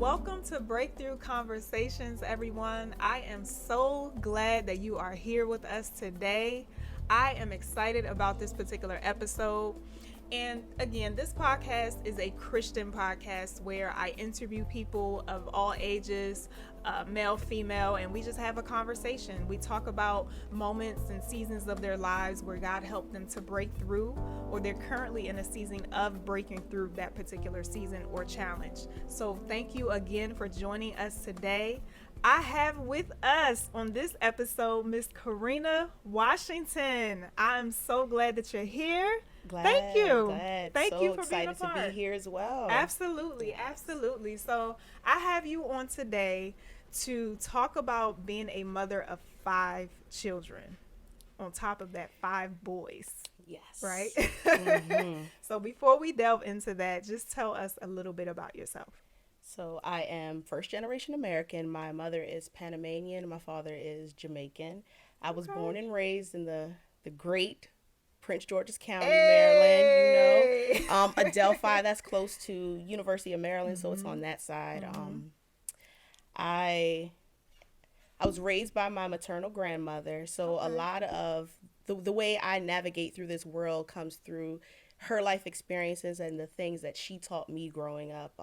Welcome to Breakthrough Conversations, everyone. I am so glad that you are here with us today. I am excited about this particular episode. And again, this podcast is a Christian podcast where I interview people of all ages, male, female, and we just have a conversation. We talk about moments and seasons of their lives where God helped them to break through, or they're currently in a season of breaking through that particular season or challenge. So thank you again for joining us today. I have with us on this episode Miss Karina Washington. I'm so glad that you're here. Thank you. Thank you for being a part. So excited to be here as well. Absolutely. So I have you on today to talk about being a mother of 5 children. On top of that, 5 boys. Yes. Right? Mm-hmm. So before we delve into that, just tell us a little bit about yourself. So I am first generation American. My mother is Panamanian. My father is Jamaican. I was born and raised in the great Prince George's County, Maryland, you know. Adelphi, that's close to University of Maryland, so it's on that side. I was raised by my maternal grandmother, so a lot of the way I navigate through this world comes through her life experiences and the things that she taught me growing up.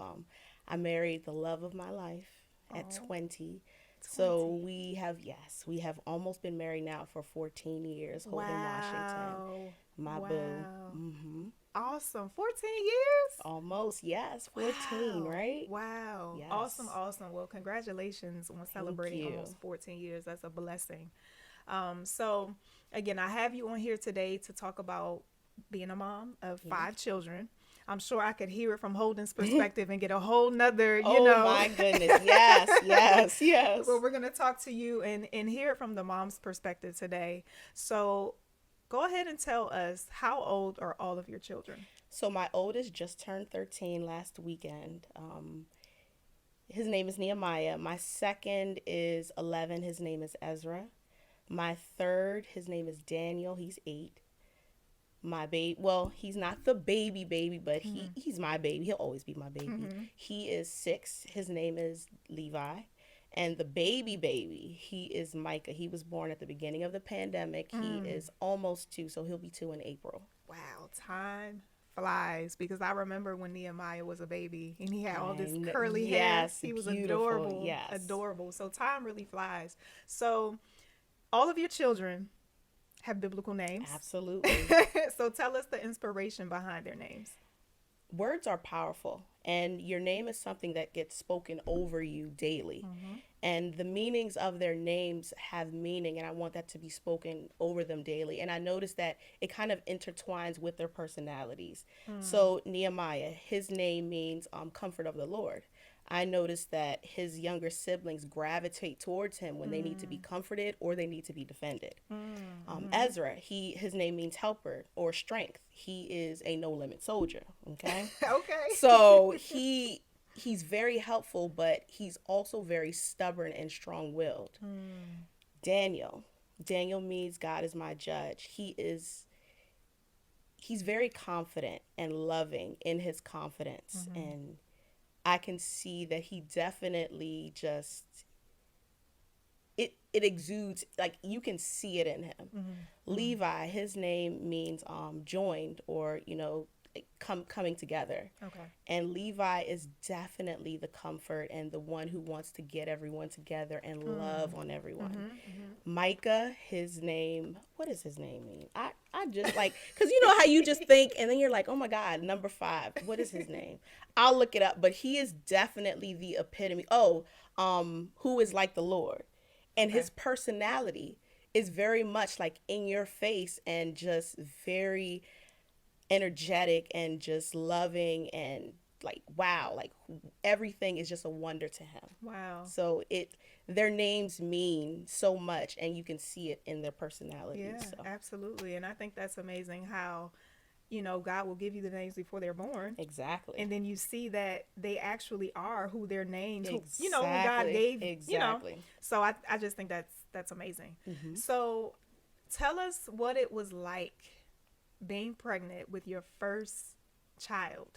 I married the love of my life at 20. So we have almost been married now for 14 years. Holden, Washington, my boo. Mm-hmm. Awesome. 14 years? Almost, yes. 14, right? Wow. Yes. Awesome. Well, congratulations on celebrating almost 14 years. That's a blessing. So, again, I have you on here today to talk about being a mom of 5 children. I'm sure I could hear it from Holden's perspective and get a whole nother, Oh my goodness. Yes. Well, we're going to talk to you and hear it from the mom's perspective today. So go ahead and tell us, how old are all of your children? So my oldest just turned 13 last weekend. His name is Nehemiah. My second is 11. His name is Ezra. My third, his name is Daniel. He's 8. My baby, well, he's not the baby, but he's my baby. He'll always be my baby. He is 6. His name is Levi. And the baby, he is Micah. He was born at the beginning of the pandemic. He is almost 2, so he'll be 2 in April. Wow, time flies, because I remember when Nehemiah was a baby and he had all this curly hair. He was adorable. Adorable. So time really flies. So all of your children have biblical names. Absolutely. So tell us the inspiration behind their names. Words are powerful, and your name is something that gets spoken over you daily. And the meanings of their names have meaning, and I want that to be spoken over them daily. And I noticed that it kind of intertwines with their personalities. So Nehemiah, his name means comfort of the Lord. I noticed that his younger siblings gravitate towards him when they need to be comforted or they need to be defended. Ezra, his name means helper or strength. He is a no-limit soldier, okay? So he's very helpful, but he's also very stubborn and strong-willed. Daniel means God is my judge. He's very confident and loving in his confidence, and I can see that he definitely just, it exudes, like you can see it in him. Levi, his name means joined, or, you know, coming together. And Levi is definitely the comfort and the one who wants to get everyone together and love on everyone. Micah, his name, what does his name mean? I just like, because you know how you just think and then you're like, oh my God, number 5, what is his name? I'll look it up, but he is definitely the epitome. Who is like the Lord. And his personality is very much like in your face and just very energetic and just loving and like, wow, like everything is just a wonder to him. Wow. So their names mean so much, and you can see it in their personalities. Yeah, so. Absolutely. And I think that's amazing how, you know, God will give you the names before they're born. Exactly. And then you see that they actually are who they're named, who God gave, you know. So I just think that's amazing. So tell us what it was like being pregnant with your first child.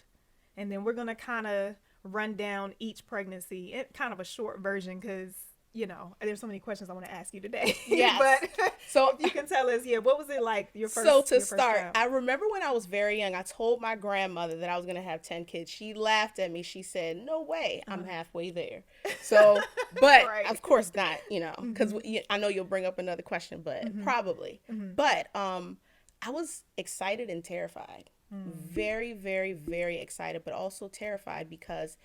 And then we're going to kind of run down each pregnancy, kind of a short version, because there's so many questions I want to ask you today. Yes. But so if you can tell us, what was it like your first? So to your first start, child? I remember when I was very young, I told my grandmother that I was going to have 10 kids. She laughed at me. She said, "No way, I'm halfway there." So, but Right. of course not, because I know you'll bring up another question, but probably. But I was excited and terrified. Very, very, very excited, but also terrified because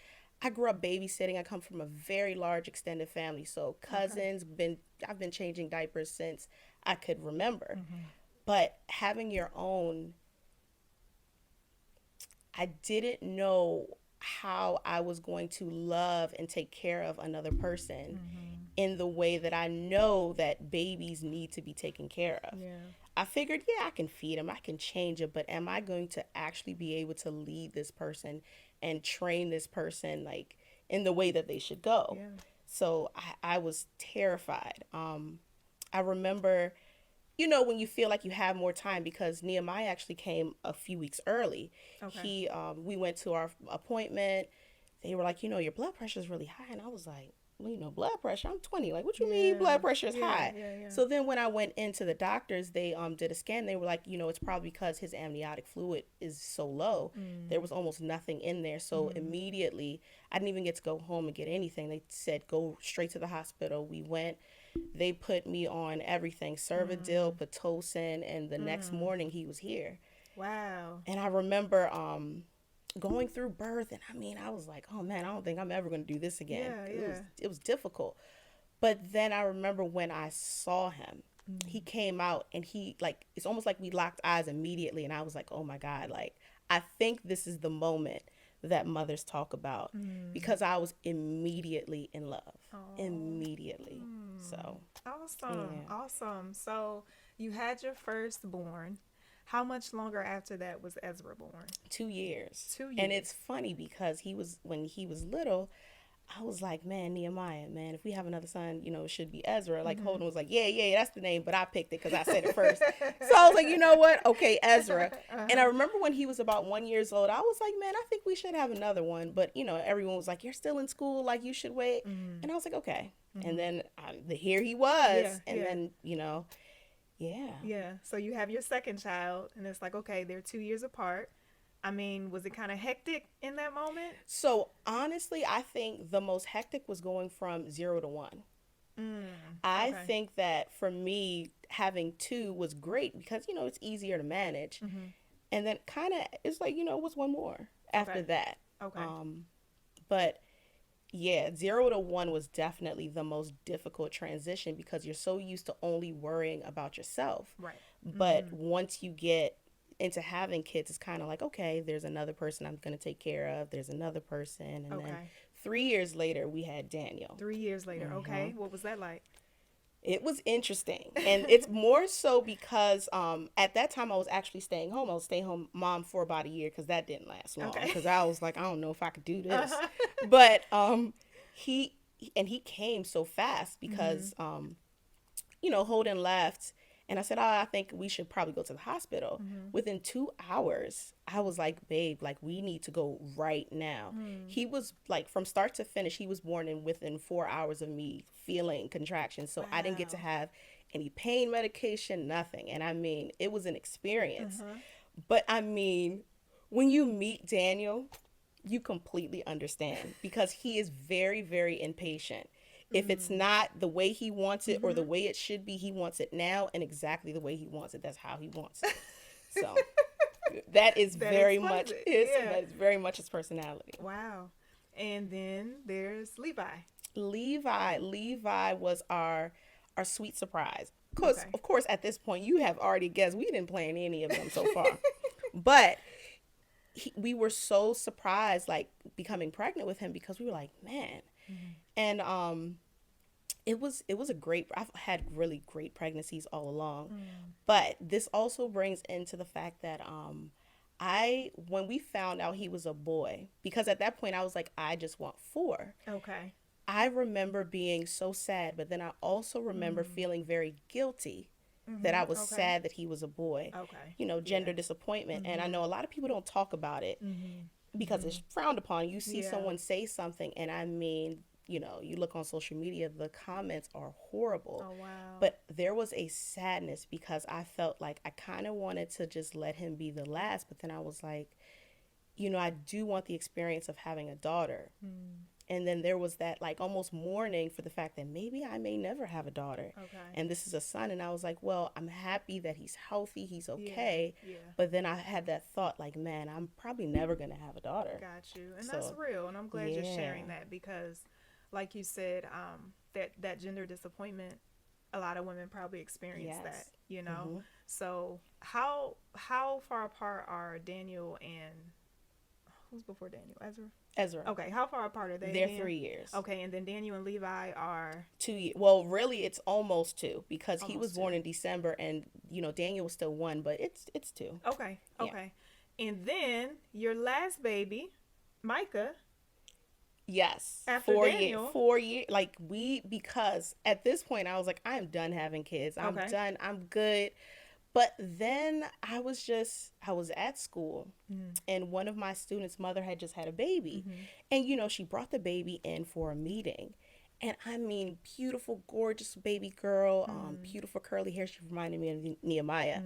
I grew up babysitting. I come from a very large extended family. So cousins, I've been changing diapers since I could remember. But having your own, I didn't know how I was going to love and take care of another person in the way that I know that babies need to be taken care of. Yeah. I figured, I can feed them, I can change it, but am I going to actually be able to lead this person and train this person like in the way that they should go? Yeah. So I was terrified. I remember, when you feel like you have more time, because Nehemiah actually came a few weeks early. Okay. We went to our appointment. They were like, your blood pressure is really high. And I was like, well, blood pressure, I'm 20. Like, what you mean blood pressure is high? Yeah. So then when I went into the doctors, they did a scan. They were like, it's probably because his amniotic fluid is so low. There was almost nothing in there. So immediately, I didn't even get to go home and get anything. They said, go straight to the hospital. We went. They put me on everything, Cervidil, Pitocin, and the next morning he was here. Wow. And I remember going through birth, and I was like, oh man, I don't think I'm ever going to do this again. It was difficult. But then I remember when I saw him, he came out, and it's almost like we locked eyes immediately, and I was like, oh my God, like, I think this is the moment that mothers talk about, because I was immediately in love. Immediately. So Awesome. So you had your firstborn. How much longer after that was Ezra born? 2 years. 2 years. And it's funny because when he was little, I was like, man, Nehemiah, man, if we have another son, it should be Ezra. Like Holden was like, yeah, that's the name, but I picked it because I said it first. So I was like, you know what? Okay, Ezra. And I remember when he was about 1 year old, I was like, man, I think we should have another one. But, everyone was like, you're still in school, like you should wait. And I was like, okay. And then here he was. Then, Yeah. So you have your second child, and it's like, okay, they're 2 years apart. Was it kind of hectic in that moment? So honestly, I think the most hectic was going from 0 to 1. I think that for me, having 2 was great because, it's easier to manage. And then kind of, it's like, what's one more after that? Okay. But yeah, 0 to 1 was definitely the most difficult transition because you're so used to only worrying about yourself. Right. But once you get into having kids, it's kind of like, okay, there's another person I'm going to take care of. There's another person. And then 3 years later, we had Daniel. 3 years later. Okay. What was that like? It was interesting. And it's more so because at that time I was actually staying home. I was staying home mom for about a year because that didn't last long. Because I was like, I don't know if I could do this. But he came so fast because, Holden left. And I said, I think we should probably go to the hospital. Within 2 hours, I was like, babe, like, we need to go right now. He was, like, from start to finish, he was born within 4 hours of me feeling contractions. So I didn't get to have any pain medication, nothing. And, it was an experience. But, when you meet Daniel, you completely understand because he is very, very impatient. If it's not the way he wants it or the way it should be, he wants it now and exactly the way he wants it. That's how he wants it. So that is very much his personality. Wow. And then there's Levi. Levi was our sweet surprise. Because of course at this point you have already guessed we didn't plan any of them so far. But we were so surprised like becoming pregnant with him because we were like, man. And it was a great, I've had really great pregnancies all along. But this also brings into the fact that when we found out he was a boy, because at that point I was like, I just want 4. Okay. I remember being so sad, but then I also remember feeling very guilty that I was sad that he was a boy. Okay. Gender disappointment. And I know a lot of people don't talk about it. because it's frowned upon. You see Yeah. someone say something, and I mean, you know, you look on social media, the comments are horrible. Oh, wow. But there was a sadness because I felt like I kind of wanted to just let him be the last, but then I was like, you know, I do want the experience of having a daughter. And then there was that like almost mourning for the fact that maybe I may never have a daughter. Okay. And this is a son. And I was like, well, I'm happy that he's healthy. He's okay. Yeah. But then I had that thought like, man, I'm probably never going to have a daughter. Got you. And that's real. And I'm glad you're sharing that because, like you said, that gender disappointment, a lot of women probably experience that, you know? So how far apart are Daniel and who's before Daniel? Ezra. Okay, how far apart are they? They're 3 years. Okay, and then Daniel and Levi are 2 years. Well, really, it's almost 2 because he was born in December, and you know Daniel was still 1, but it's 2. Okay. And then your last baby, Micah. Yes. After 4 Daniel. 4 years. Like because at this point I was like, I'm done having kids. I'm done. I'm good. But then I was at school and one of my students' mother had just had a baby. And, you know, she brought the baby in for a meeting. And I mean, beautiful, gorgeous baby girl, beautiful curly hair. She reminded me of Nehemiah.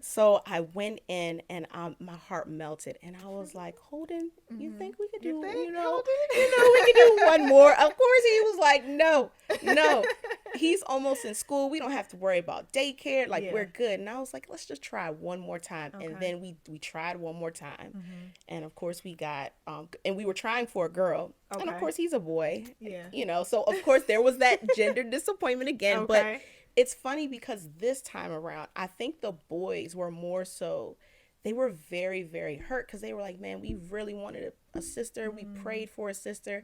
So I went in and my heart melted. And I was like, Holden, you think we could do, we could do one more? Of course, he was like, no. He's almost in school. We don't have to worry about daycare. Like, we're good. And I was like, let's just try one more time. Okay. And then we tried one more time. And of course, we got, and we were trying for a girl. Okay. And of course, he's a boy. Yeah. You know, so of course, there was that gender disappointment again. But it's funny because this time around, I think the boys were more so, they were very, very hurt because they were like, man, we really wanted a sister. We prayed for a sister.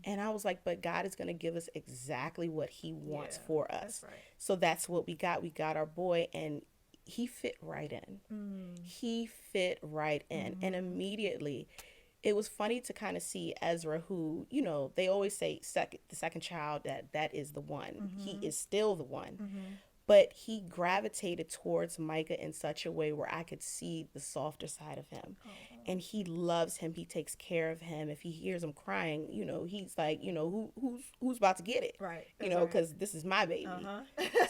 And I was like, but God is going to give us exactly what he wants for us. That's right. So that's what we got. We got our boy and he fit right in. He fit right in. And immediately, it was funny to kind of see Ezra, who, you know, they always say the second child, that is the one. He is still the one. But he gravitated towards Micah in such a way where I could see the softer side of him. And he loves him. He takes care of him. If he hears him crying, you know, he's like, you know, who's about to get it? Right. You know, because this is my baby.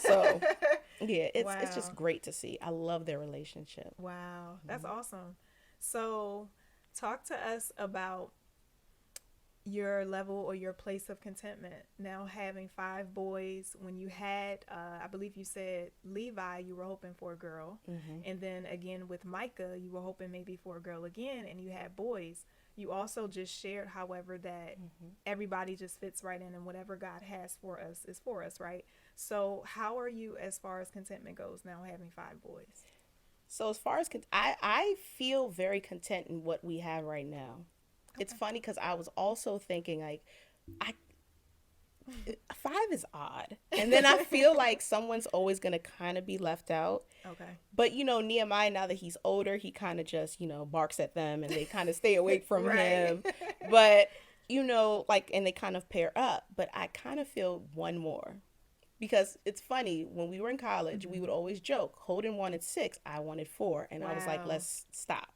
So, yeah, it's just great to see. I love their relationship. Wow. That's awesome. So, talk to us about your level or your place of contentment now having 5 boys. When you had I believe you said Levi, you were hoping for a girl, and then again with Micah you were hoping maybe for a girl again, and you had boys. You also just shared, however, that everybody just fits right in and whatever God has for us is for us, right? So how are you as far as contentment goes now having 5 boys? So as far as I feel very content in what we have right now. It's funny because I was also thinking like, 5 is odd. And then I feel like someone's always going to kind of be left out. Okay. But, you know, Nehemiah, now that he's older, he kind of just, you know, barks at them and they kind of stay away from him. But, you know, like, and they kind of pair up. But I kind of feel one more. Because it's funny, when we were in college, we would always joke, Holden wanted 6, I wanted 4. And I was like, let's stop.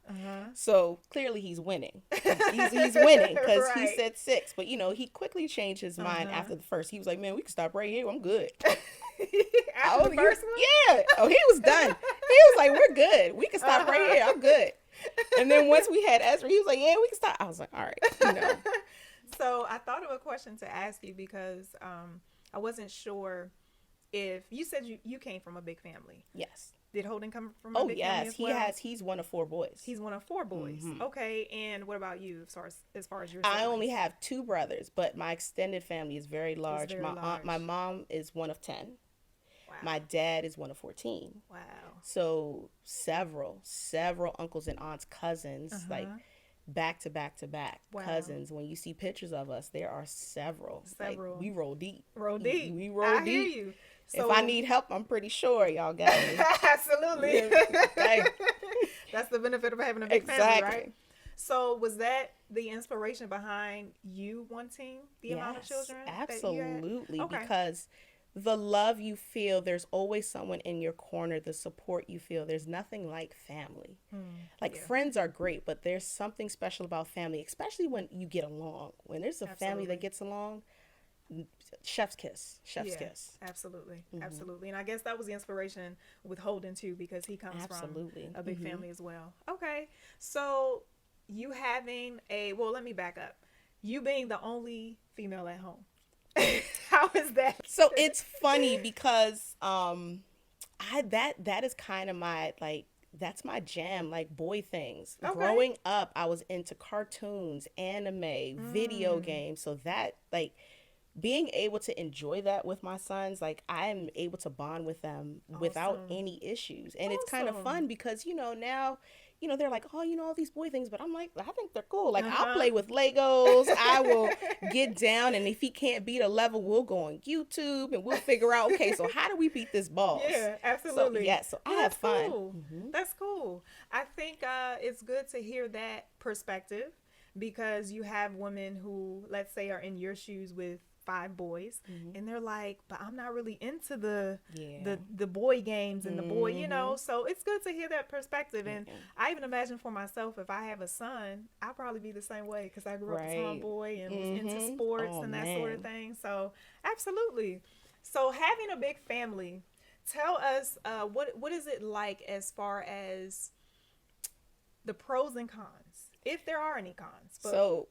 So clearly he's winning. He's winning because he said 6. But, you know, he quickly changed his mind after the first. He was like, man, we can stop right here. I'm good. After the first one? Yeah. Oh, he was done. He was like, we're good. We can stop right here. I'm good. And then once we had Ezra, he was like, yeah, we can stop. I was like, all right. You know. So I thought of a question to ask you because I wasn't sure if you said you came from a big family. Yes. Did Holden come from a big family as well? He's one of 4 boys. He's one of 4 boys. Okay. And what about you as far as your siblings? I only have 2 brothers, but my extended family is very large. My mom is one of 10. Wow. My dad is one of 14. Wow. So several uncles and aunts, cousins, like back to back to back cousins. When you see pictures of us, there are several. Like, we roll deep. We roll deep. I hear you. So, if I need help, I'm pretty sure y'all got me. Absolutely. Okay. That's the benefit of having a big family, right? So was that the inspiration behind you wanting the amount of children? Absolutely. Okay. Because the love you feel, there's always someone in your corner, the support you feel. There's nothing like family. Like Yeah. friends are great, but there's something special about family, especially when you get along. When there's a family Absolutely. that gets along, chef's kiss, chef's Yeah, kiss. absolutely, absolutely. And I guess that was the inspiration with Holden too, because he comes Absolutely. from a big family as well. Okay, so you having a well, let me back up. You being the only female at home. How is that? So it's funny because that is kind of my like that's my jam, like boy things. Okay. Growing up, I was into cartoons, anime, video games. So that like being able to enjoy that with my sons, like I'm able to bond with them without Awesome. any issues. And it's kind of Awesome. fun because, now, they're like, oh, all these boy things, but I'm like, I think they're cool. Like I'll Uh-huh. play with Legos. I will get down. And if he can't beat a level, we'll go on YouTube and we'll figure out, okay, so how do we beat this boss? Yeah, So, absolutely. so I have That's fun. cool. That's cool. I think it's good to hear that perspective because you have women who, let's say, are in your shoes with 5 boys, and they're like, but I'm not really into the boy games and the boy, so it's good to hear that perspective. And I even imagine for myself, if I have a son, I'll probably be the same way because I grew up a tomboy and was into sports and that sort of thing. So absolutely. So having a big family, tell us what is it like as far as the pros and cons, if there are any cons. But, So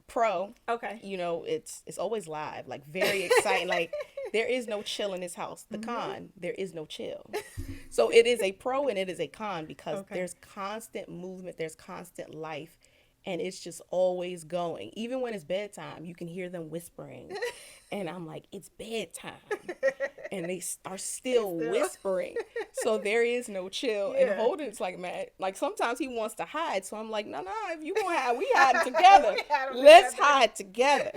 pro, okay. It's always live, like very exciting. Like there is no chill in this house. The con, there is no chill. So it is a pro and it is a con because there's constant movement, there's constant life, and it's just always going. Even when it's bedtime, you can hear them whispering, and I'm like, it's bedtime, and they are still whispering. So there is no chill. Yeah. And Holden's like, man, like sometimes he wants to hide. So I'm like, no, if you gonna hide, we hide together. Let's hide together.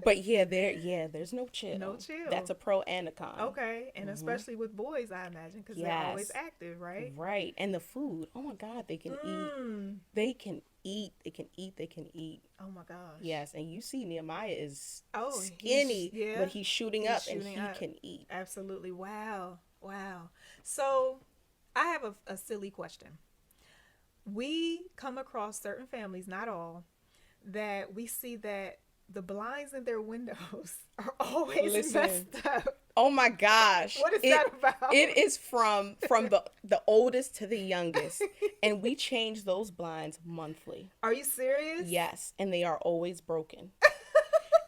But there's no chill. No chill. That's a pro and a con. Okay, and especially with boys, I imagine, because they're always active, right? Right. And the food, oh my God, they can eat. They can eat. They can eat. They can eat. Oh my gosh. Yes, and you see Nehemiah is Oh, skinny, he's- yeah, but he's shooting up and shooting he up. can eat. Absolutely. Wow. So I have a silly question. We come across certain families, not all, that we see that the blinds in their windows are always messed up. Oh my gosh. What is that about? It is from the oldest to the youngest. And we change those blinds monthly. Are you serious? Yes, and they are always broken.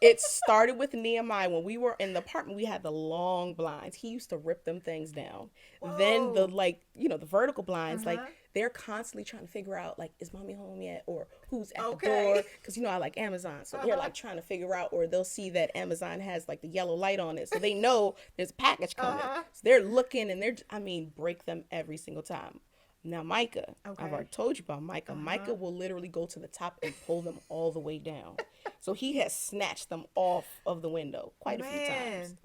It started with Nehemiah. When we were in the apartment, we had the long blinds. He used to rip them things down. Whoa. Then the vertical blinds, like they're constantly trying to figure out, like, is mommy home yet? Or who's at the door? Because, I like Amazon. So they're like trying to figure out, or they'll see that Amazon has like the yellow light on it. So they know there's a package coming. So they're looking and break them every single time. Now, Micah, I've already told you about Micah. Micah will literally go to the top and pull them all the way down. So he has snatched them off of the window quite a few times.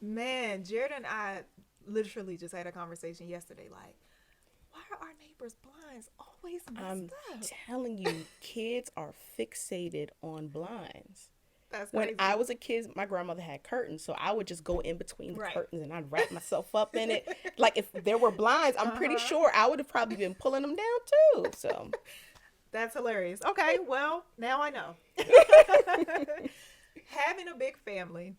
Man, Jared and I literally just had a conversation yesterday. Like, why are our neighbors' blinds always messed I'm up? telling you, kids are fixated on blinds. That's When crazy. I was a kid, my grandmother had curtains, so I would just go in between the curtains and I'd wrap myself up in it. Like if there were blinds, I'm pretty sure I would have probably been pulling them down too. So That's hilarious. Okay, well, now I know. Having a big family,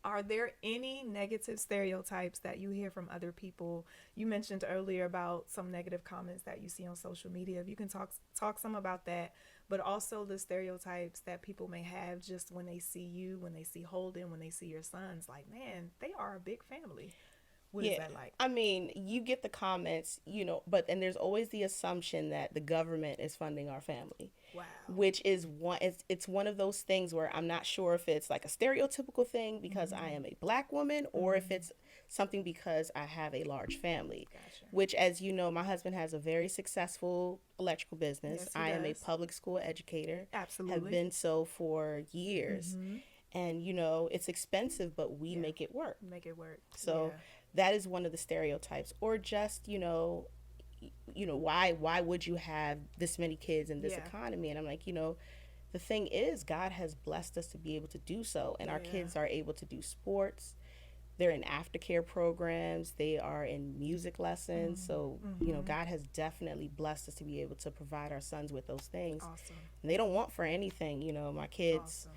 are there any negative stereotypes that you hear from other people? You mentioned earlier about some negative comments that you see on social media. If you can talk some about that, but also the stereotypes that people may have just when they see you, when they see Holden, when they see your sons, like, man, they are a big family. What is that like? I mean, you get the comments, and there's always the assumption that the government is funding our family. Wow. Which is it's one of those things where I'm not sure if it's like a stereotypical thing because I am a Black woman or if it's something because I have a large family. Gotcha. Which, as you know, my husband has a very successful electrical business. Yes, he I am a does. public school educator. Absolutely. Have been so for years. And, it's expensive, but we make it work. Make it work. So that is one of the stereotypes. Or just, why would you have this many kids in this economy? And I'm like, the thing is, God has blessed us to be able to do so. And our kids are able to do sports. they're in aftercare programs. They are in music lessons. So, God has definitely blessed us to be able to provide our sons with those things. Awesome. And they don't want for anything. My kids, Awesome.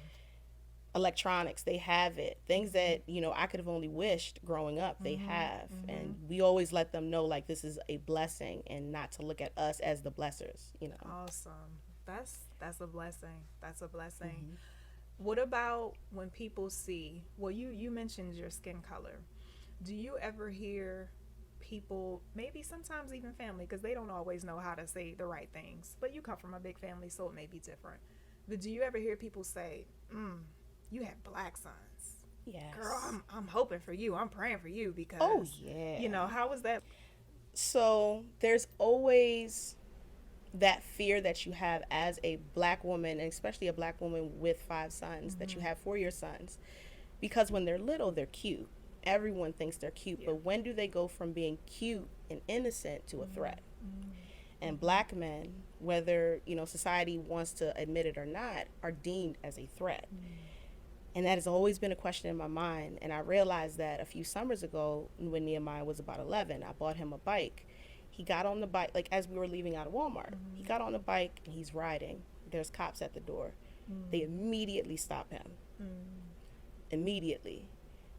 electronics, they have it. Things that, I could have only wished growing up, they have. And we always let them know, like, this is a blessing and not to look at us as the blessers. Awesome. That's a blessing. That's a blessing. What about when people see, well, you mentioned your skin color. Do you ever hear people, maybe sometimes even family, because they don't always know how to say the right things, but you come from a big family, so it may be different. But do you ever hear people say, you have black sons? Yes. Girl, I'm hoping for you. I'm praying for you because, Oh, yeah. how was that? So there's always that fear that you have as a black woman, and especially a black woman with 5 sons, that you have for your sons. Because when they're little, they're cute. Everyone thinks they're cute. Yeah. But when do they go from being cute and innocent to a threat? And black men, whether, society wants to admit it or not, are deemed as a threat. And that has always been a question in my mind. And I realized that a few summers ago, when Nehemiah was about 11, I bought him a bike. He got on the bike, like as we were leaving out of Walmart. He got on the bike and he's riding. There's cops at the door. They immediately stop him. Immediately.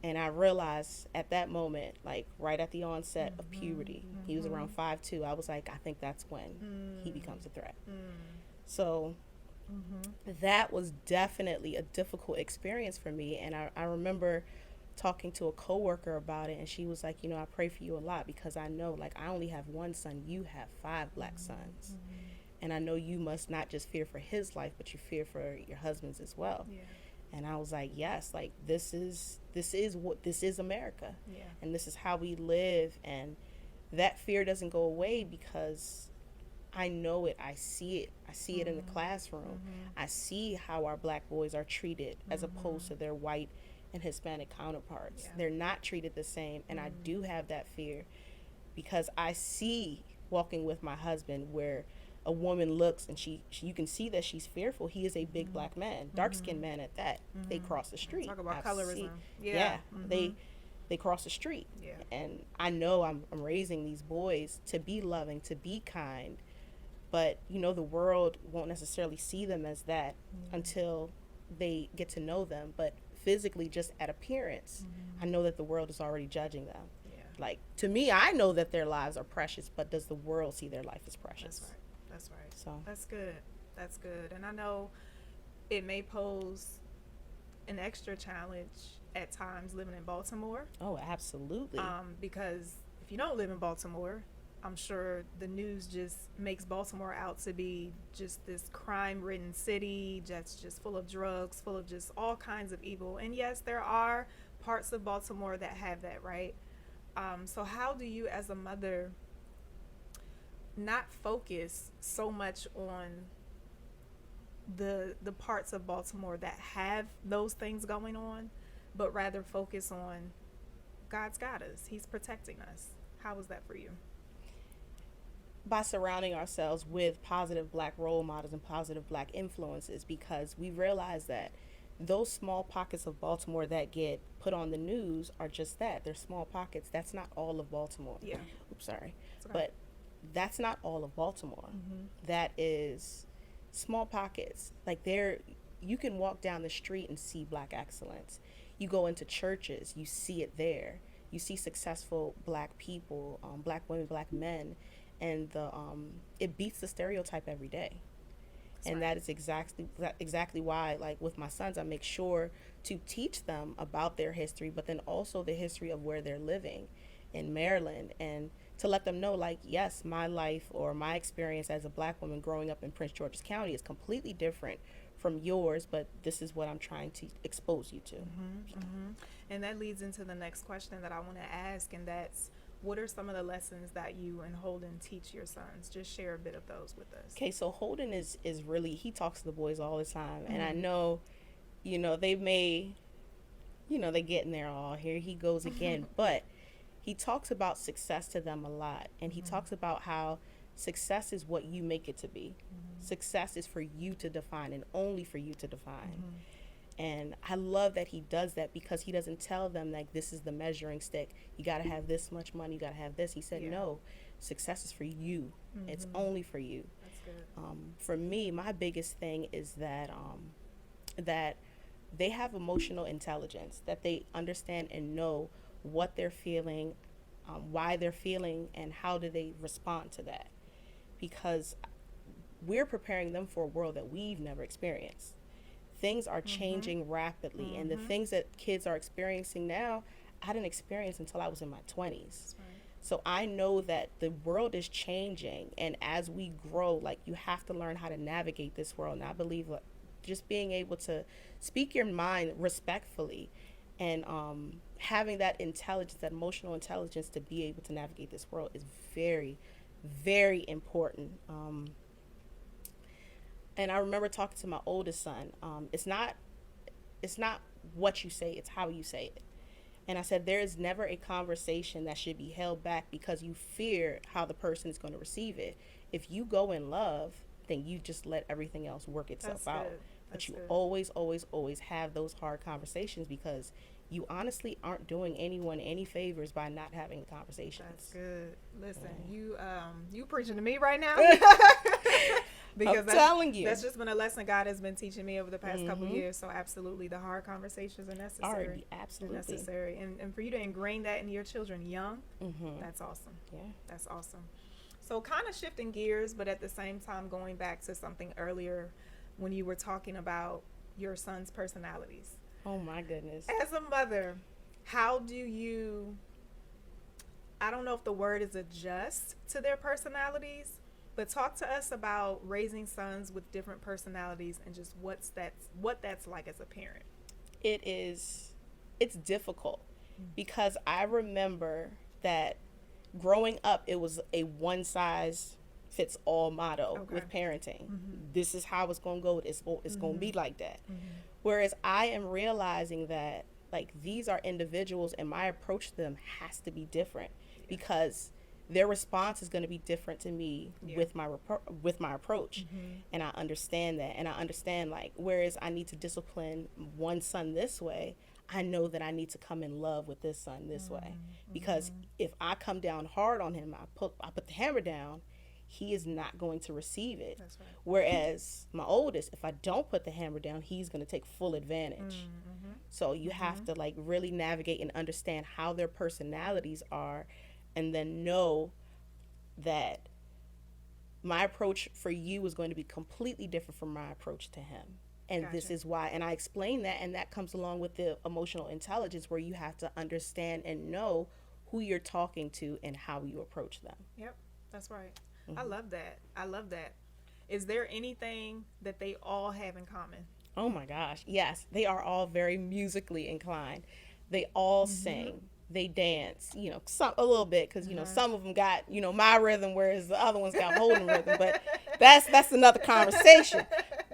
And I realized at that moment, like right at the onset of puberty, he was around 5'2". I was like, I think that's when he becomes a threat. So that was definitely a difficult experience for me. And I remember talking to a coworker about it, and she was like, I pray for you a lot because I know, like, I only have one son, you have 5 black sons. And I know you must not just fear for his life, but you fear for your husband's as well. Yeah. And I was like, yes, like this is America. Yeah. And this is how we live. And that fear doesn't go away because I know it. I see it. I see it in the classroom. I see how our black boys are treated as opposed to their white and Hispanic counterparts. Yeah. They're not treated the same. And I do have that fear because I see walking with my husband where a woman looks and she you can see that she's fearful. He is a big black man, dark-skinned man at that. They cross the street. Talk about I've colorism. seen- Yeah. They cross the street. Yeah. And I know I'm raising these boys to be loving, to be kind, but the world won't necessarily see them as that until they get to know them. But physically, just at appearance, I know that the world is already judging them. Yeah. Like, to me, I know that their lives are precious, but does the world see their life as precious? That's right. So That's good. That's good. And I know it may pose an extra challenge at times living in Baltimore. Oh, absolutely. Because if you don't live in Baltimore, I'm sure the news just makes Baltimore out to be just this crime-ridden city, just full of drugs, full of just all kinds of evil. And yes, there are parts of Baltimore that have that, right? So how do you, as a mother, not focus so much on the parts of Baltimore that have those things going on, but rather focus on God's got us. He's protecting us. How was that for you? By surrounding ourselves with positive black role models and positive black influences, because we realize that those small pockets of Baltimore that get put on the news are just that. They're small pockets. That's not all of Baltimore. Yeah. Oops, sorry. It's okay. But that's not all of Baltimore. That is small pockets. Like, you can walk down the street and see black excellence. You go into churches, you see it there. You see successful black people, black women, black men, and it beats the stereotype every day. And that is exactly why, like with my sons, I make sure to teach them about their history, but then also the history of where they're living in Maryland, and to let them know, like, yes, my life or my experience as a black woman growing up in Prince George's County is completely different from yours, but this is what I'm trying to expose you to. And that leads into the next question that I want to ask, and that's, what are some of the lessons that you and Holden teach your sons? Just share a bit of those with us. Okay, so Holden is really, he talks to the boys all the time, and I know, they may, they get in there, oh, here he goes again, but he talks about success to them a lot, and he talks about how success is what you make it to be. Success is for you to define and only for you to define. And I love that he does that, because he doesn't tell them like this is the measuring stick. You got to have this much money. You got to have this. He said, no, success is for you. It's only for you. That's good. For me, my biggest thing is that that they have emotional intelligence, that they understand and know what they're feeling, why they're feeling, and how do they respond to that. Because we're preparing them for a world that we've never experienced. Things are changing rapidly, and the things that kids are experiencing now, I didn't experience until I was in my 20s. Right. So I know that the world is changing, and as we grow, like, you have to learn how to navigate this world. And I believe like, just being able to speak your mind respectfully, and having that intelligence, that emotional intelligence, to be able to navigate this world is very, very important. And I remember talking to my oldest son. It's not what you say, it's how you say it. And I said, there is never a conversation that should be held back because you fear how the person is going to receive it. If you go in love, then you just let everything else work itself out. But you always, always, always have those hard conversations, because you honestly aren't doing anyone any favors by not having the conversations. That's good. Listen, you preaching to me right now. Because I'm telling you, that's just been a lesson God has been teaching me over the past couple of years. So absolutely, the hard conversations are necessary. Absolutely necessary, and for you to ingrain that in your children young, that's awesome. Yeah, that's awesome. So kind of shifting gears, but at the same time going back to something earlier when you were talking about your son's personalities. Oh my goodness. As a mother, how do you, I don't know if the word is adjust to their personalities, but talk to us about raising sons with different personalities and just what that's like as a parent. It's difficult, because I remember that growing up, it was a one size fits all motto with parenting. This is how it's going to go. It's going to be like that. Whereas I am realizing that, like, these are individuals, and my approach to them has to be different, because their response is going to be different to me with my approach. And I understand that. And I understand, like, whereas I need to discipline one son this way, I know that I need to come in love with this son this way. Because if I come down hard on him, I put the hammer down, he is not going to receive it. That's right. Whereas my oldest, if I don't put the hammer down, he's going to take full advantage. So you have to, like, really navigate and understand how their personalities are, and then know that my approach for you is going to be completely different from my approach to him. And this is why. And I explain that, and that comes along with the emotional intelligence, where you have to understand and know who you're talking to and how you approach them. Yep, that's right. I love that. Is there anything that they all have in common? Oh my gosh, yes. They are all very musically inclined. They all sing. They dance, a little bit, because, some of them got, my rhythm, whereas the other ones got Holden rhythm. But that's another conversation.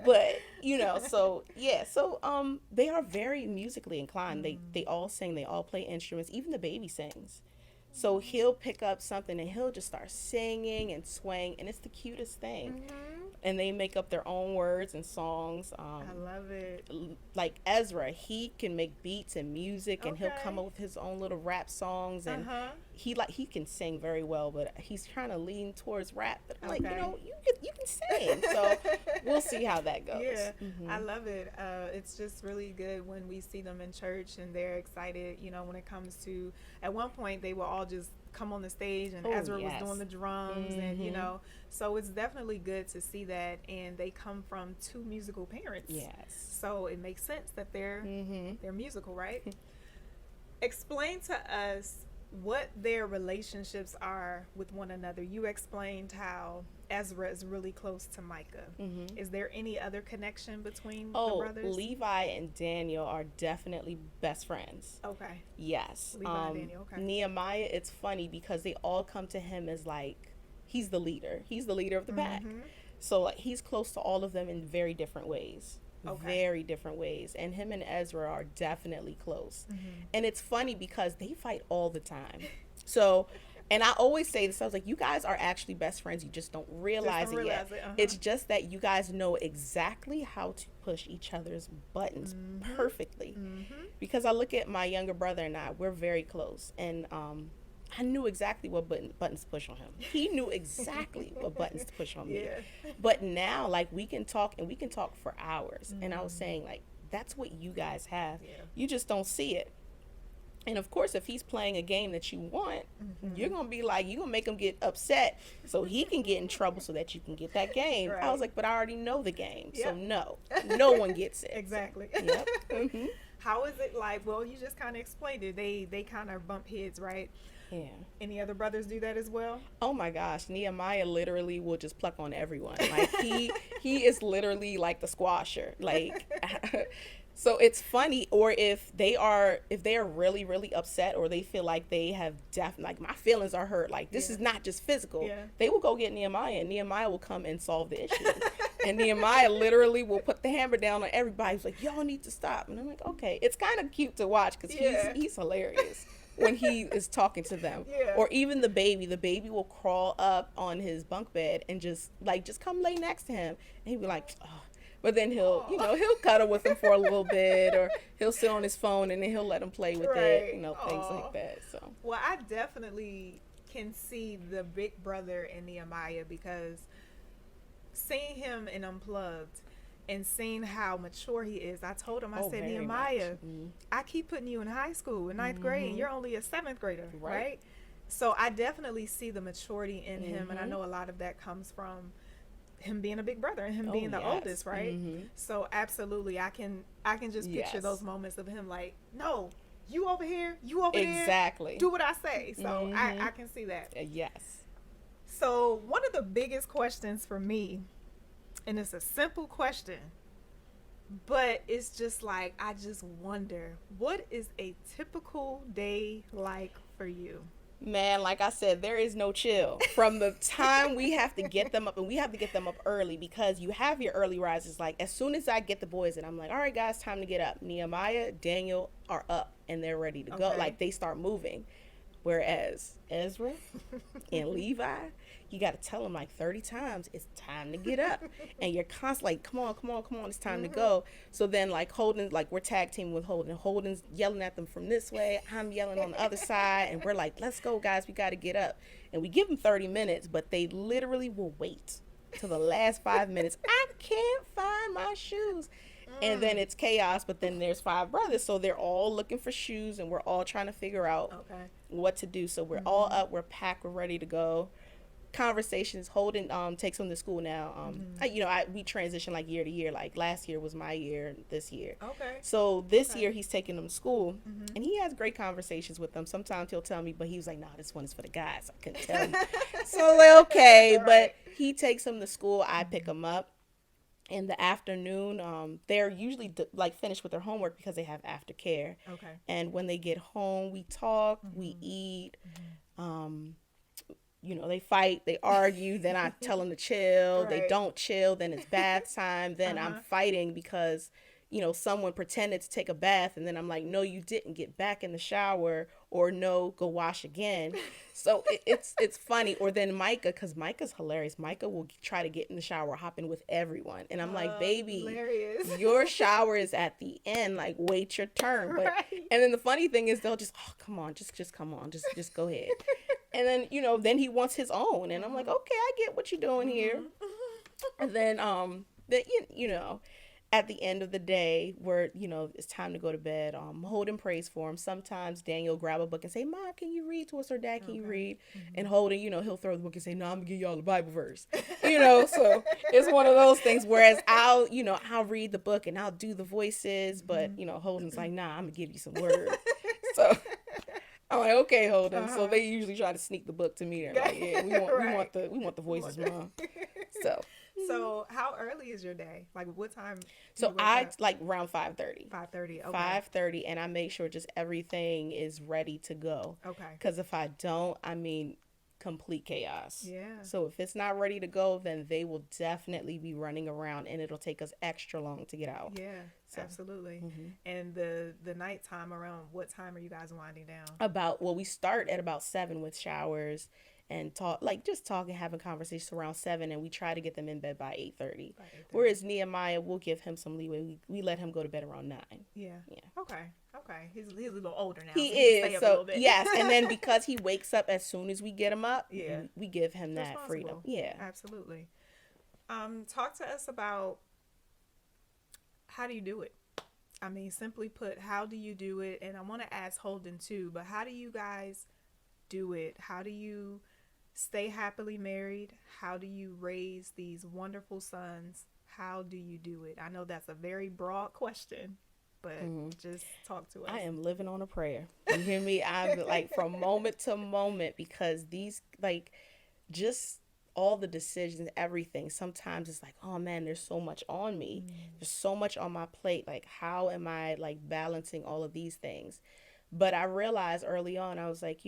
But, so, yeah. So they are very musically inclined. They all sing. They all play instruments. Even the baby sings. So he'll pick up something and he'll just start singing and swaying, and it's the cutest thing. And they make up their own words and songs. I love it. Like Ezra, he can make beats and music, and he'll come up with his own little rap songs, and he can sing very well, but he's trying to lean towards rap. But I'm like, you can sing. So we'll see how that goes. Yeah, I love it. It's just really good when we see them in church and they're excited. When it comes to, at one point they will all just come on the stage, and Ezra was doing the drums, and so it's definitely good to see that, and they come from two musical parents. Yes. So it makes sense that they're musical, right? Explain to us what their relationships are with one another. You explained how Ezra is really close to Micah. Is there any other connection between the brothers? Levi and Daniel are definitely best friends. Okay. Yes. Levi and Daniel, okay. Nehemiah, it's funny because they all come to him as, like, he's the leader. He's the leader of the pack. So, like, he's close to all of them in very different ways. Very different ways. And him and Ezra are definitely close. And it's funny because they fight all the time. So And I always say this, I was like, you guys are actually best friends. You just don't realize it yet. It's just that you guys know exactly how to push each other's buttons perfectly. Because I look at my younger brother and we're very close. And I knew exactly what buttons to push on him. He knew exactly what buttons to push on me. But now, like, we can talk, and we can talk for hours. And I was saying, like, that's what you guys have. You just don't see it. And of course, if he's playing a game that you want, you're going to be like, you're going to make him get upset so he can get in trouble so that you can get that game. I was like, but I already know the game. So no one gets it. Exactly. So, yep. How is it like, well, you just kind of explained it. They kind of bump heads, right? Yeah. Any other brothers do that as well? Oh my gosh, Nehemiah literally will just pluck on everyone. Like he is literally like the squasher. Like so it's funny, or if they are really, really upset, or they feel like they have like my feelings are hurt, like this is not just physical, they will go get Nehemiah, and Nehemiah will come and solve the issue. And Nehemiah literally will put the hammer down on everybody. He's like, y'all need to stop. And I'm like, okay. It's kind of cute to watch because he's hilarious when he is talking to them. Or even the baby will crawl up on his bunk bed and just come lay next to him, and he'll be like, oh. But then he'll cuddle with him for a little bit, or he'll sit on his phone and then he'll let him play with it, things like that. So, well, I definitely can see the big brother in Nehemiah, because seeing him in Unplugged and seeing how mature he is, I told him, I said, Nehemiah, I keep putting you in high school in ninth grade, and you're only a seventh grader, right? So I definitely see the maturity in him, and I know a lot of that comes from him being a big brother and him being the oldest, right? So absolutely, I can just picture those moments of him like, no, you over here, exactly, do what I say. So I can see that. Yes. So one of the biggest questions for me, and it's a simple question, but it's just like, I just wonder, what is a typical day like for you? Man, like I said, there is no chill. From the time we have to get them up, and we have to get them up early, because you have your early risers. Like, as soon as I get the boys in, I'm like, all right, guys, time to get up. Nehemiah, Daniel are up, and they're ready to go. Like, they start moving. Whereas Ezra and Levi, you got to tell them like 30 times, it's time to get up. And you're constantly like, come on, it's time to go. So then like Holden, like we're tag teaming with Holden. Holden's yelling at them from this way, I'm yelling on the other side, and we're like, let's go, guys, we got to get up. And we give them 30 minutes, but they literally will wait till the last 5 minutes. I can't find my shoes. And then it's chaos, but then there's 5 brothers, so they're all looking for shoes, and we're all trying to figure out what to do. So we're all up, we're packed, we're ready to go. Conversations. Holden takes them to school now. We transition like year to year. Like last year was my year, this year. So this year he's taking them to school, and he has great conversations with them. Sometimes he'll tell me, but he was like, "Nah, this one is for the guys." I couldn't tell him. So like, okay, but he takes them to school. I pick them up. In the afternoon, they're usually finished with their homework because they have aftercare. And when they get home, we talk, we eat. They fight, they argue. Then I tell them to chill. They don't chill. Then it's bath time. Then I'm fighting because someone pretended to take a bath, and then I'm like, no, you didn't. Get back in the shower, or no, go wash again. So it's funny. Or then Micah, because Micah's hilarious. Micah will try to get in the shower, hop in with everyone, and I'm like, baby, hilarious. Your shower is at the end. Like, wait your turn. But and then the funny thing is, they'll just, oh, come on, just come on, just go ahead. And then then he wants his own, and I'm like, okay, I get what you're doing here. And then at the end of the day, where it's time to go to bed, Holden prays for him. Sometimes Daniel grab a book and say, "Mom, can you read to us?" or "Dad, can you read?" And Holden, he'll throw the book and say, "No, I'm gonna give y'all the Bible verse." So it's one of those things. Whereas I'll read the book and I'll do the voices, but Holden's like, "Nah, I'm gonna give you some words." So I'm like, "Okay, Holden." So they usually try to sneak the book to me. They're like, "Yeah, we want the voices, Mom." So how early is your day? Like, what time? So I like around 5:30. 5:30. Okay. 5:30, and I make sure just everything is ready to go. Okay. Because if I don't, complete chaos. Yeah. So if it's not ready to go, then they will definitely be running around, and it'll take us extra long to get out. Yeah, So, absolutely. mm-hmm. And the nighttime, around what time are you guys winding down? We start at about 7 with showers and talk, like just talking, having conversations around 7, and we try to get them in bed by 8:30. By 8:30. Whereas Nehemiah, we'll give him some leeway. We let him go to bed around 9. Yeah. Yeah. Okay. Okay. He's a little older now, He so he can stay is. up a little So, bit. yes. And then because he wakes up as soon as we get him up, Yeah. we give him that Responsible. freedom. Yeah. Absolutely. Talk to us about, how do you do it? I mean, simply put, how do you do it? And I want to ask Holden too, but how do you guys do it? How do you stay happily married? How do you raise these wonderful sons? How do you do it? I know that's a very broad question, but just talk to us. I am living on a prayer. You hear me? I'm like from moment to moment, because these, like, just all the decisions, everything. Sometimes it's like, oh man, there's so much on me. There's so much on my plate. Like, how am I like balancing all of these things? But I realized early on, I was like,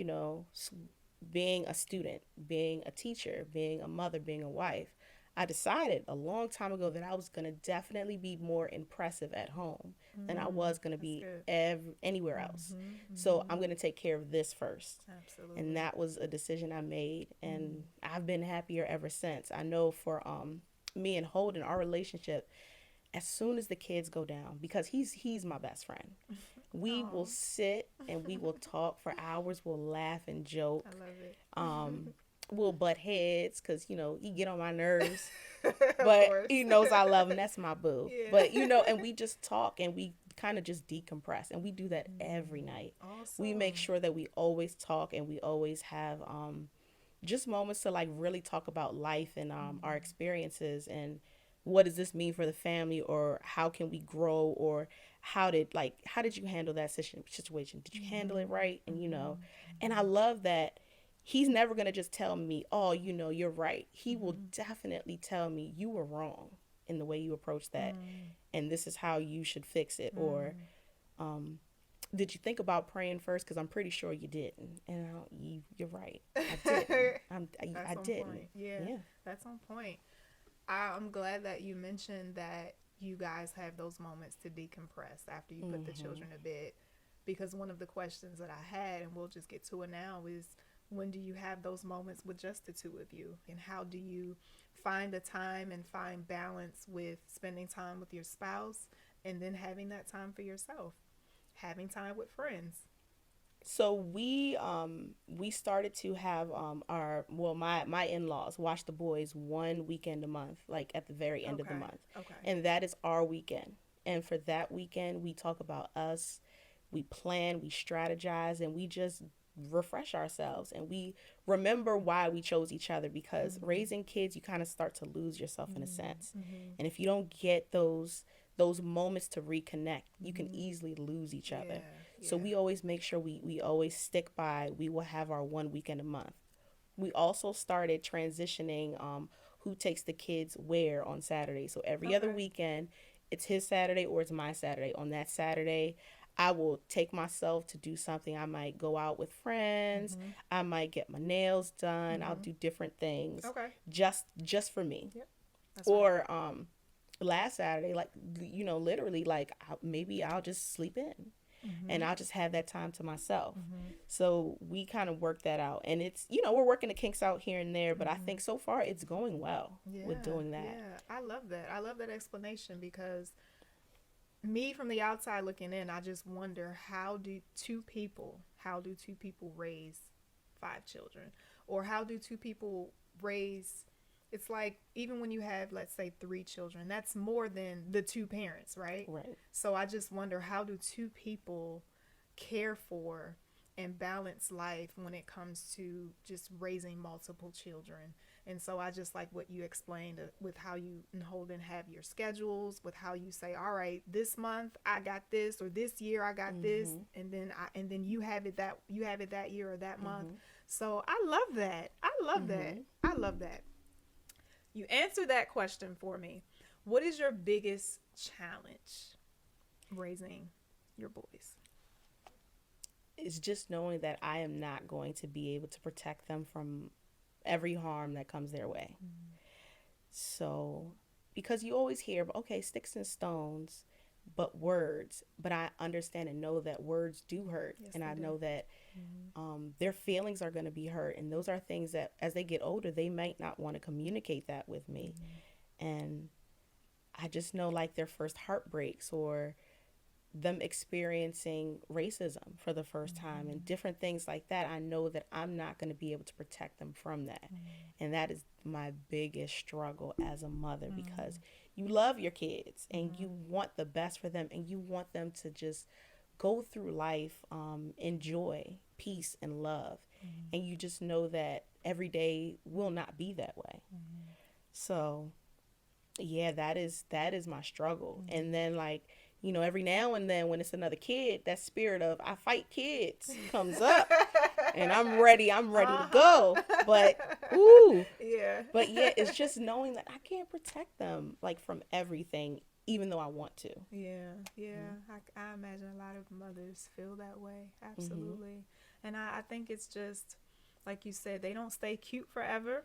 being a student, being a teacher, being a mother, being a wife, I decided a long time ago that I was going to definitely be more impressive at home than I was going to be anywhere else. So I'm going to take care of this first. Absolutely. And that was a decision I made, and I've been happier ever since. I know for me and Holden, our relationship, as soon as the kids go down, because he's my best friend, we will sit and we will talk for hours. We'll laugh and joke. I love it. We'll butt heads because, he get on my nerves. But he knows I love him. That's my boo. Yeah. But, and we just talk and we kind of just decompress. And we do that every night. Awesome. We make sure that we always talk, and we always have just moments to like really talk about life and our experiences, and what does this mean for the family, or how can we grow, or how did you handle that situation? Did you handle it right? And and I love that he's never going to just tell me, oh, you're right. He will definitely tell me, you were wrong in the way you approached that, and this is how you should fix it. Or did you think about praying first? Because I'm pretty sure you didn't. And you're right. I didn't. I didn't. Point. Yeah, that's on point. I'm glad that you mentioned that you guys have those moments to decompress after you put the children to bed, because one of the questions that I had, and we'll just get to it now, is when do you have those moments with just the two of you, and how do you find the time and find balance with spending time with your spouse and then having that time for yourself, having time with friends? So we started to have my in-laws watch the boys one weekend a month, like at the very end of the month. Okay. And that is our weekend. And for that weekend, we talk about us, we plan, we strategize, and we just refresh ourselves, and we remember why we chose each other, because raising kids, you kind of start to lose yourself in a sense. And if you don't get those moments to reconnect, you can easily lose each other. So we always make sure we always stick by, we will have our one weekend a month. We also started transitioning who takes the kids where on Saturday. So every other weekend, it's his Saturday or it's my Saturday. On that Saturday, I will take myself to do something. I might go out with friends. I might get my nails done. I'll do different things. Just for me. Yep. Or last Saturday, like, literally, like, maybe I'll just sleep in. And I'll just have that time to myself. So we kind of work that out. And it's, we're working the kinks out here and there, but I think so far it's going well with doing that. Yeah, I love that. I love that explanation, because me from the outside looking in, I just wonder, how do two people raise 5 children? Or how do two people raise, it's like, even when you have, let's say, 3 children, that's more than the 2 parents, right? Right. So I just wonder, how do 2 people care for and balance life when it comes to just raising multiple children? And so I just like what you explained with how you and Holden have your schedules, with how you say, all right, this month I got this, or this year I got this, and then you have it that year or that month. So I love that. I love that. You answered that question for me. What is your biggest challenge raising your boys? It's just knowing that I am not going to be able to protect them from every harm that comes their way. So, because you always hear, okay, sticks and stones, but words. But I understand and know that words do hurt. Yes, and they I do. know that their feelings are going to be hurt. And those are things that as they get older, they might not want to communicate that with me. And I just know like their first heartbreaks or them experiencing racism for the first time and different things like that. I know that I'm not going to be able to protect them from that. And that is my biggest struggle as a mother, because you love your kids and you want the best for them and you want them to just go through life in joy, peace, and love. And you just know that every day will not be that way. So yeah, that is my struggle. And then like, every now and then when it's another kid, that spirit of I fight kids comes up and I'm ready to go. But ooh, Yeah. but yeah, it's just knowing that I can't protect them like from everything, even though I want to. Yeah, yeah. I imagine a lot of mothers feel that way. Absolutely. And I think it's just, like you said, they don't stay cute forever.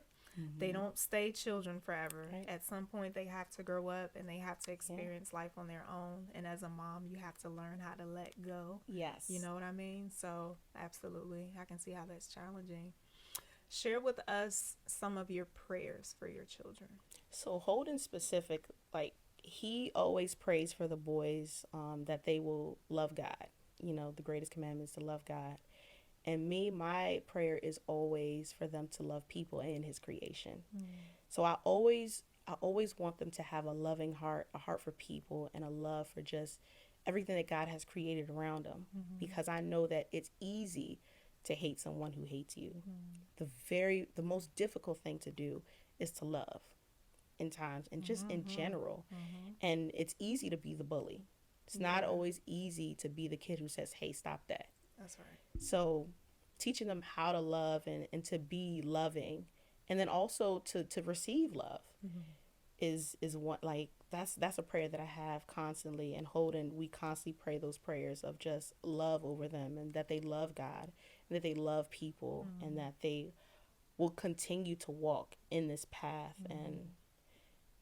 They don't stay children forever. Right. At some point, they have to grow up and they have to Yeah. experience life on their own. And as a mom, you have to learn how to let go. Yes. You know what I mean? So, absolutely. I can see how that's challenging. Share with us some of your prayers for your children. So Holden specific, like he always prays for the boys that they will love God. The greatest commandment is to love God. And me, my prayer is always for them to love people and his creation. So I always want them to have a loving heart, a heart for people, and a love for just everything that God has created around them. Because I know that it's easy to hate someone who hates you. The most difficult thing to do is to love in times and just in general. And it's easy to be the bully. It's not always easy to be the kid who says, hey, stop that. That's right. So teaching them how to love and to be loving, and then also to receive love is what, like, that's a prayer that I have constantly. And Holden, we constantly pray those prayers of just love over them, and that they love God, and that they love people, and that they will continue to walk in this path,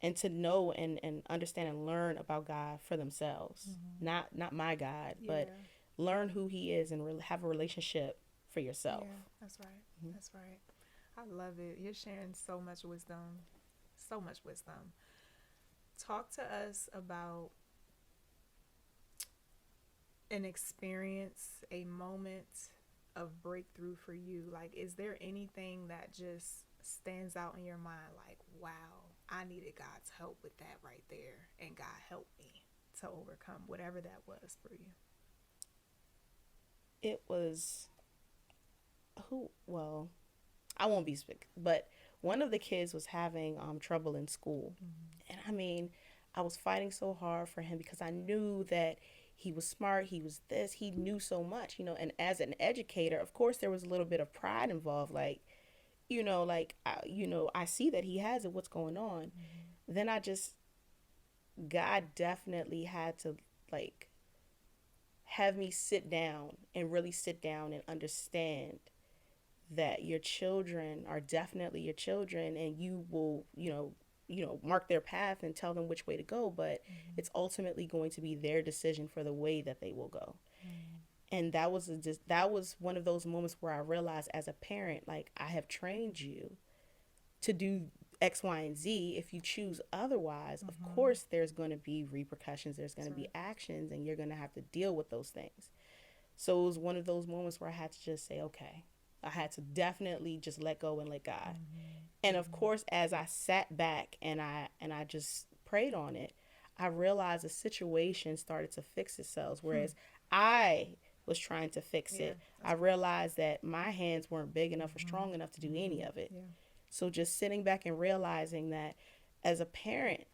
and to know and understand and learn about God for themselves. Not my God, but learn who he is and have a relationship for yourself. Yeah, that's right. That's right. I love it. You're sharing so much wisdom. So much wisdom. Talk to us about an experience, a moment of breakthrough for you. Like, is there anything that just stands out in your mind? Like, wow, I needed God's help with that right there. And God helped me to overcome whatever that was for you. It was well, I won't be specific, but one of the kids was having trouble in school. And I mean, I was fighting so hard for him because I knew that he was smart, he was this, he knew so much, and as an educator, of course there was a little bit of pride involved, like, I see that he has it, what's going on. Then God definitely had to, like, have me sit down and really sit down and understand that your children are definitely your children, and you will, mark their path and tell them which way to go, but it's ultimately going to be their decision for the way that they will go. And that was one of those moments where I realized as a parent, like, I have trained you to do X, Y, and Z. If you choose otherwise, of course, there's going to be repercussions. There's going to be actions, and you're going to have to deal with those things. So it was one of those moments where I had to just say, okay, I had to definitely just let go and let God. And of course, as I sat back and I just prayed on it, I realized the situation started to fix itself. Whereas I was trying to fix it, I realized that my hands weren't big enough or strong enough to do any of it. So just sitting back and realizing that as a parent,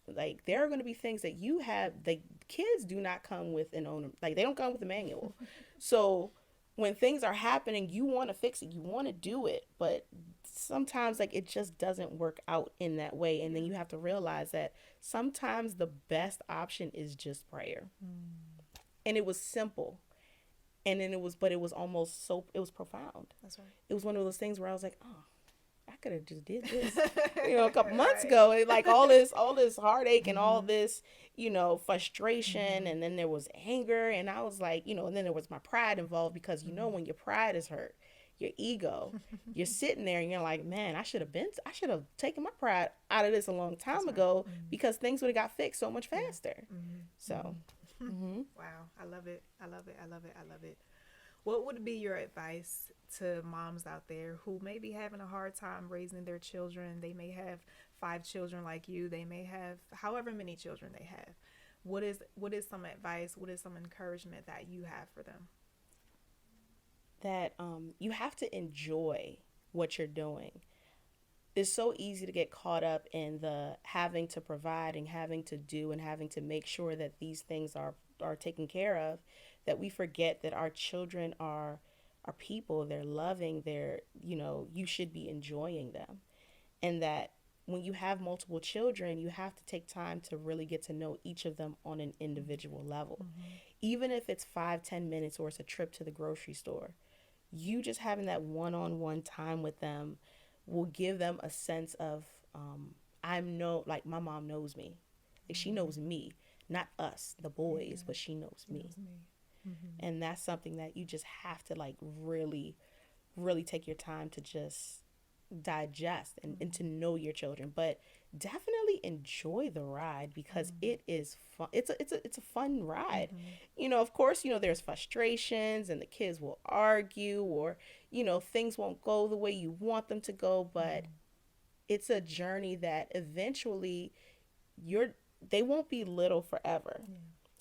like, there are going to be things that you have, like, kids do not come with an owner, like, they don't come with a manual. So when things are happening, you want to fix it, you want to do it, but sometimes, like, it just doesn't work out in that way. And then you have to realize that sometimes the best option is just prayer. And it was simple. And then it was almost so, it was profound. That's right. It was one of those things where I was like, oh, could have just did this, a couple months ago. And like all this heartache and all this, frustration. And then there was anger. And I was like, and then there was my pride involved because, when your pride is hurt, your ego, you're sitting there and you're like, man, I should have taken my pride out of this a long time ago because things would have got fixed so much faster. So, wow. I love it. I love it. I love it. I love it. What would be your advice to moms out there who may be having a hard time raising their children? They may have 5 children like you. They may have however many children they have. What is some advice? What is some encouragement that you have for them? That you have to enjoy what you're doing. It's so easy to get caught up in the having to provide and having to do and having to make sure that these things are taken care of, that we forget that our children are people. They're loving. You should be enjoying them. And that when you have multiple children, you have to take time to really get to know each of them on an individual level. Even if it's 5-10 minutes or it's a trip to the grocery store, you just having that one-on-one time with them will give them a sense of, like my mom knows me. Like she knows me, not us, the boys, but she knows me. And that's something that you just have to like really, really take your time to just digest and to know your children. But definitely enjoy the ride because it is fun. It's a fun ride. Of course, there's frustrations and the kids will argue or, things won't go the way you want them to go, but it's a journey that eventually they won't be little forever.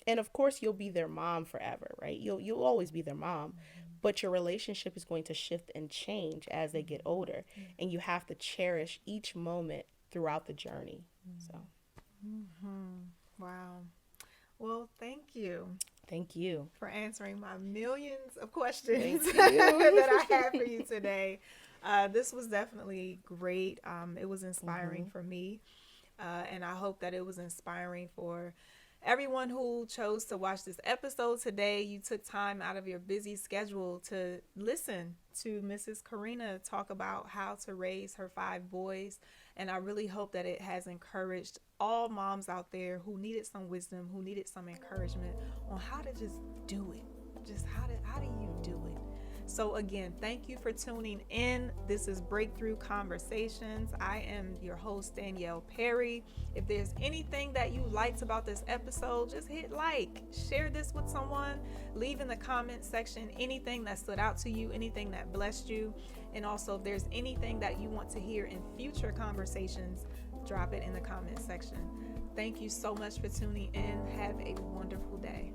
And of course you'll be their mom forever, right? You'll always be their mom, but your relationship is going to shift and change as they get older. And you have to cherish each moment throughout the journey. So. Wow. Well, thank you. Thank you for answering my millions of questions that I have for you today. This was definitely great. It was inspiring for me. And I hope that it was inspiring for everyone who chose to watch this episode today. You took time out of your busy schedule to listen to Mrs. Karina talk about how to raise her 5 boys. And I really hope that it has encouraged all moms out there who needed some wisdom, who needed some encouragement on how to just do it. Just how do you do it? So again, thank you for tuning in. This is Breakthrough Conversations. I am your host, Danielle Perry. If there's anything that you liked about this episode, just hit like, share this with someone, leave in the comment section anything that stood out to you, anything that blessed you. And also if there's anything that you want to hear in future conversations, drop it in the comment section. Thank you so much for tuning in. Have a wonderful day.